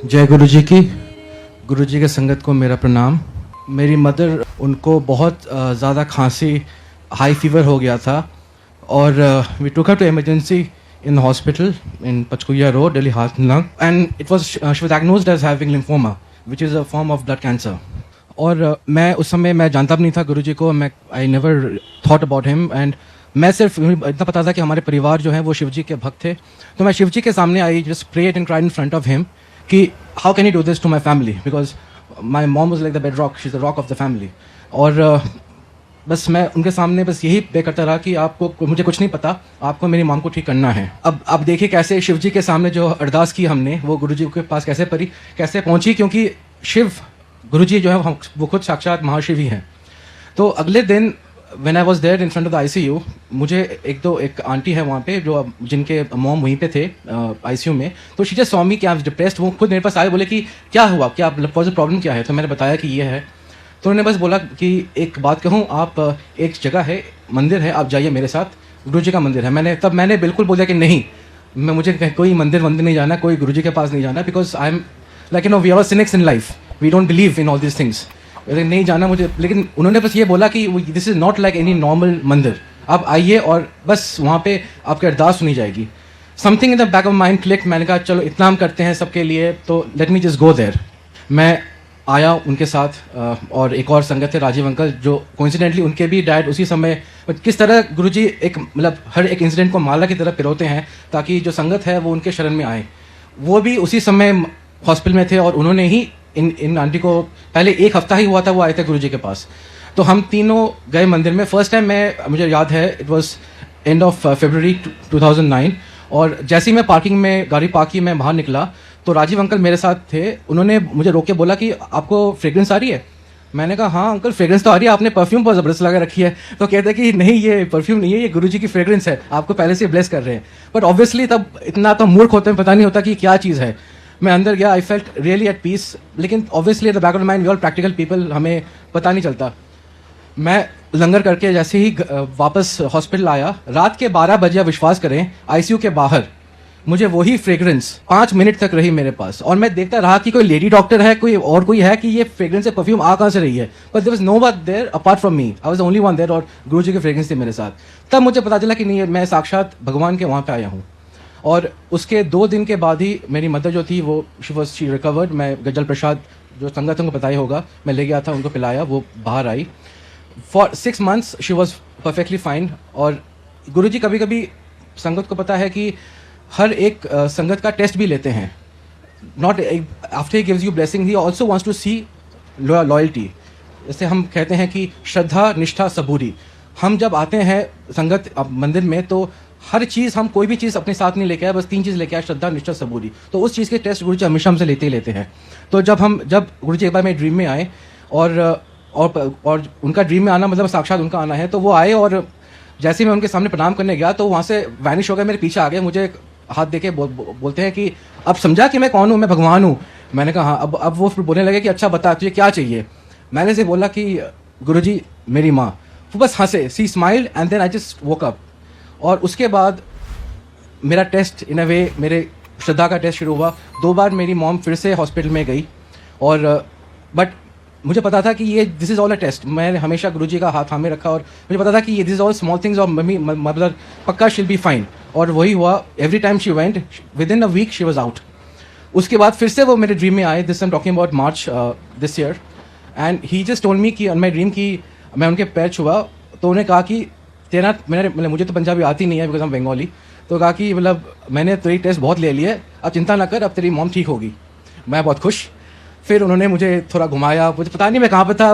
जय गुरु जी की। गुरु जी के संगत को मेरा प्रणाम। मेरी मदर, उनको बहुत ज़्यादा खांसी, हाई फीवर हो गया था और we took her to emergency in the hospital in Pachkuya Road, Delhi Heart and Lung, and it was she was diagnosed as having lymphoma, which is a form of blood cancer. और मैं उस समय मैं जानता भी नहीं था गुरुजी को। मैं I never thought about him and मैं सिर्फ इतना पता था कि हमारे परिवार जो है वो शिवजी के भक्त थे। तो मैं शिवजी के सामने आई just prayed and cried in front of him कि how can you do this to my family, because my mom was like the bedrock, she is the rock of the family. और बस मैं उनके सामने बस यही पे करता रहा कि आपको, मुझे कुछ नहीं पता, आपको मेरी माम को ठीक करना है। अब देखिए कैसे शिवजी के सामने जो अरदास की हमने वो गुरुजी के पास कैसे पहुंची, क्योंकि शिव गुरुजी जो है वो खुद साक्षात महाशिव ही हैं। तो अगले दिन when I was there in front of the ICU, मुझे एक आंटी है वहाँ पे जो जिनके मॉम वहीं पे थे आईसीयू में। तो शी जस्ट सॉ मी कि आई वाज डिप्रेस्ड। वो खुद मेरे पास आए, बोले कि क्या हुआ, क्या प्रॉब्लम क्या है। तो मैंने बताया कि ये है। तो उन्होंने बस बोला कि एक बात कहूँ, आप एक जगह है, मंदिर है, आप जाइए मेरे साथ, गुरु जी का मंदिर है। मैंने बिल्कुल बोला कि नहीं, मुझे कोई मंदिर नहीं जाना, कोई गुरु जी के पास नहीं जाना, because I am like we are cynics in life, we don't believe in all this things, नहीं जाना मुझे। लेकिन उन्होंने बस ये बोला कि this is not like any normal mandir, आप आइए और बस वहाँ पे आपकी अरदास सुनी जाएगी। Something in the back of mind click. मैंने कहा चलो इतना हम करते हैं सबके लिए, तो let me just go there. मैं आया उनके साथ और एक और संगत थे, राजीव अंकल, जो कोइंसिडेंटली उनके भी डैड उसी समय। किस तरह गुरुजी एक हर एक इंसिडेंट को माला की तरह पिरोते हैं ताकि जो संगत है वो उनके शरण में आए। वो भी उसी समय हॉस्पिटल में थे और उन्होंने ही इन आंटी को, पहले एक हफ्ता ही हुआ था, वो आए थे गुरुजी के पास। तो हम तीनों गए मंदिर में। फर्स्ट टाइम मुझे याद है, it was end of February 2009। और जैसे ही मैं पार्किंग में गाड़ी पार्क की, मैं बाहर निकला तो राजीव अंकल मेरे साथ थे। उन्होंने मुझे रोक के बोला कि आपको फ्रेग्रेंस आ रही है। मैंने कहा हाँ अंकल, फ्रेग्रेंस तो आ रही है, आपने परफ्यूम बहुत ज़बरदस्त लगा रखी है। तो कहते कि नहीं, ये परफ्यूम नहीं है, ये गुरुजी की फ्रेग्रेंस है, आपको पहले से ब्लेस कर रहे हैं। बट ऑब्वियसली तब इतना तो मूर्ख होते हैं, पता नहीं होता कि क्या चीज़ है। मैं अंदर गया, I felt really at peace. लेकिन obviously the back of mind, we all practical people, हमें पता नहीं चलता। मैं लंगर करके जैसे ही वापस हॉस्पिटल आया, रात के 12 बजे, विश्वास करें, आईसीयू के बाहर मुझे वही फ्रेग्रेंस 5 मिनट तक रही मेरे पास। और मैं देखता रहा कि कोई लेडी डॉक्टर है, कोई है कि ये फ्रेग्रेंस से परफ्यूम आ कहाँ से रही है। But there was no one there apart from me, I was the only one there, और गुरुजी की फ्रेग्रेंस थी मेरे साथ। तब मुझे पता चला कि नहीं, मैं साक्षात भगवान के वहाँ पे आया हूँ। और उसके 2 दिन के बाद ही मेरी मदर जो थी वो शी रिकवर्ड। मैं गजल प्रसाद, जो संगत को पता ही होगा, मैं ले गया था, उनको पिलाया, वो बाहर आई। For 6 months she was perfectly fine. और गुरुजी कभी कभी, संगत को पता है कि हर एक संगत का टेस्ट भी लेते हैं। Not after he gives you blessing, he also wants to see loyalty. जैसे हम कहते हैं कि श्रद्धा, निष्ठा, सबूरी। हम जब आते हैं संगत मंदिर में तो हर चीज़, हम कोई भी चीज़ अपने साथ नहीं लेके आए, बस 3 चीज़ लेके आए, श्रद्धा, निष्ठा, सबूरी। तो उस चीज़ के टेस्ट गुरुजी हमेशा हमसे लेते ही लेते हैं। तो जब गुरुजी एक बार मेरे ड्रीम में आए और उनका ड्रीम में आना मतलब साक्षात उनका आना है, तो वो आए और जैसे ही मैं उनके सामने प्रणाम करने गया तो वहाँ से वैनिश हो गए, मेरे पीछे आ गए, मुझे हाथ देके बोलते हैं कि अब समझा कि मैं कौन हूँ, मैं भगवान हूँ। मैंने कहा हाँ। अब वो फिर बोलने लगे कि अच्छा बता तुझे क्या चाहिए। मैंने से बोला कि गुरुजी मेरी माँ। वो बस हंसे, she smiled and then I just woke up. और उसके बाद मेरा टेस्ट इन अ वे, मेरे श्रद्धा का टेस्ट शुरू हुआ। 2 बार मेरी मॉम फिर से हॉस्पिटल में गई और बट मुझे पता था कि ये this is all a test. मैंने हमेशा गुरुजी का हाथ थामे रखा और मुझे पता था कि ये this is all small things और मम्मी मतलब पक्का शील बी फाइन। और वही हुआ। Every time she went, with in a week she was out. उसके बाद फिर से वो मेरे ड्रीम में आए। This I am talking about March this year. And he just told me कि माई ड्रीम की मैं उनके पैर छुआ तो उन्हें कहा कि तेरा, मैंने मुझे तो पंजाबी आती नहीं है बिकॉज हम बंगाली। तो कहा कि मैंने तेरी टेस्ट बहुत ले लिए, अब चिंता ना कर, अब तेरी मॉम ठीक होगी। मैं बहुत खुश। फिर उन्होंने मुझे थोड़ा घुमाया, मुझे पता नहीं मैं कहाँ पे था,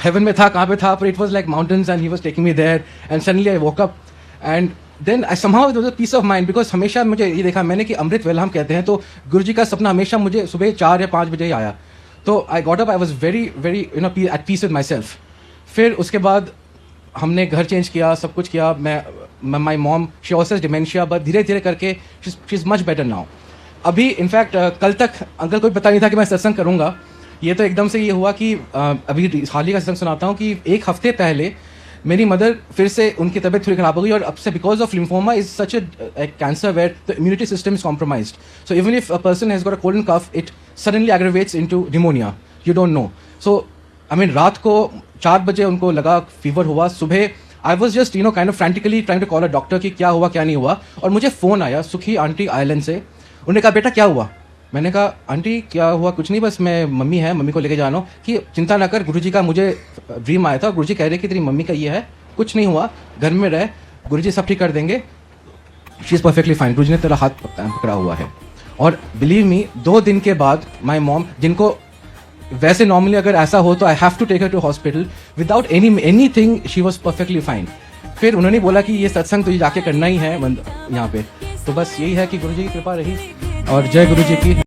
हेवन में था, कहाँ पे था, पर it was like mountains and he was taking me there and suddenly I woke up and then I somehow there was a piece of mind. Because हमेशा मुझे ये देखा मैंने कि अमृत वेला हम कहते हैं, तो गुरुजी का सपना हमेशा मुझे सुबह 4 या 5 बजे ही आया। तो I got up, I was very very at peace with my self. फिर उसके बाद हमने घर चेंज किया, सब कुछ किया। My mom she also has dementia, but धीरे धीरे करके she is much better now. अभी इनफैक्ट कल तक अंकल को पता नहीं था कि मैं सत्संग करूँगा। ये तो एकदम से ये हुआ कि अभी हाल ही का सत्संग सुनाता हूँ कि 1 हफ्ते पहले मेरी मदर फिर से उनकी तबीयत थोड़ी खराब हो गई और अब से because of lymphoma is such a cancer where the immunity system is compromised. So even if a person has got a cold and cough, it suddenly aggravates into pneumonia. You don't know. So, I mean, रात को 4 बजे उनको लगा fever हुआ. सुबह I was just kind of frantically trying to call a doctor कि क्या हुआ क्या नहीं हुआ. और मुझे फ़ोन आया सुखी आंटी आइलैंड से. उन्होंने कहा बेटा क्या हुआ. मैंने कहा आंटी क्या हुआ कुछ नहीं, बस मैं मम्मी है, मम्मी को लेके जाना हूँ. कि चिंता ना कर, गुरुजी का मुझे ड्रीम आया था, गुरुजी कह रहे कि तेरी मम्मी का ये है, कुछ नहीं हुआ, घर में रह, गुरुजी सब ठीक कर देंगे, शी इज़ परफेक्टली फाइन, गुरुजी ने तेरा हाथ पकड़ा हुआ है. और बिलीव मी 2 दिन के बाद माई मॉम, जिनको वैसे नॉर्मली अगर ऐसा हो तो I have to take her to hospital, without anything she was perfectly fine. फिर उन्होंने बोला कि ये सत्संग तुझे जाके करना ही है यहाँ पे. तो बस यही है कि गुरुजी की कृपा रही और जय गुरुजी की.